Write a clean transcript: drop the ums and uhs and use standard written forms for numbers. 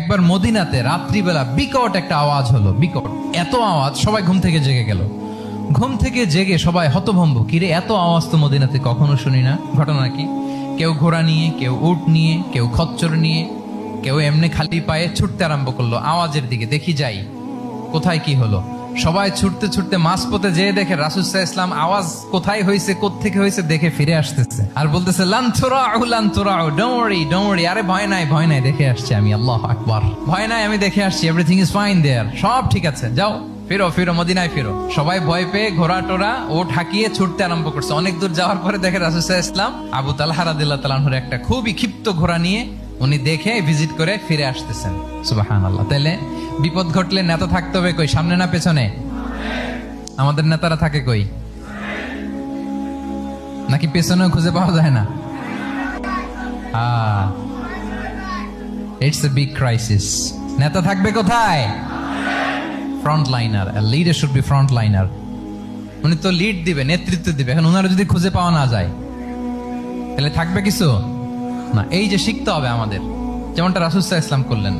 একবার মদিনাতে রাত্রিবেলা বিকট একটা আওয়াজ হলো, বিকট এত আওয়াজ, সবাই ঘুম থেকে জেগে গেল। ঘুম থেকে জেগে সবাই হতভম্ব, কিরে এত আওয়াজ তো মদিনাতে কখনো শুনি না। ঘটনা কি? কেউ ঘোড়া নিয়ে, কেউ উট নিয়ে, কেউ খচ্চর নিয়ে, কেউ এমনি খালি পায়ে ছুটতে আরম্ভ করলো আওয়াজের দিকে, দেখি যাই কোথায় কি হলো। সবাই ছুটতে ছুটতে মাঝপথে যেয়ে দেখে রাসূল সাল্লাল্লাহু আলাইহি ওয়াসাল্লাম আওয়াজ কোথায় হয়েছে, কোত্থেকে হয়েছে দেখে ফিরে আসতেছে আর বলতেছে লান তুরাউ ডোন্ট ওয়ারি, আরে ভয় নাই ভয় নাই, দেখে আসছি আমি, আল্লাহু আকবার, ভয় নাই আমি দেখে আসছি, এভরিথিং ইজ ফাইন দেয়ার, সব ঠিক আছে, যাও ফিরো ফিরো মদিনায় ফিরো। সবাই ভয় পেয়ে ঘোড়া টোরা ও ঠাকিয়ে ছুটতে আরম্ভ করছে। অনেক দূর যাওয়ার পরে দেখে রাসূল সাল্লাল্লাহু আলাইহি ওয়াসাল্লাম আবু তালহা রাদিয়াল্লাহু তাআলা আনহুর একটা খুবই ক্ষিপ্ত ঘোড়া নিয়ে উনি দেখে ভিজিট করে ফিরে আসতেছেন। সুবহানাল্লাহ। তাইলে বিপদ ঘটলে নেতা থাকতে হবে কই, সামনে না পেছনে? আমাদের নেতারা থাকে কই? নাকি পেছনেও খুঁজে পাওয়া যায় না? It's a big crisis. নেতা থাকবে কোথায়? Front liner. Leader should be front liner. উনি তো লিড দিবে, নেতৃত্ব দিবে। এখন ওনারা যদি খুঁজে পাওয়া না যায় তাহলে থাকবে কিছু না। এই যে শিখতে হবে আমাদের, যেমনটা রাসূল সাল্লাল্লাহু আলাইহি ওয়াসাল্লাম করলেন।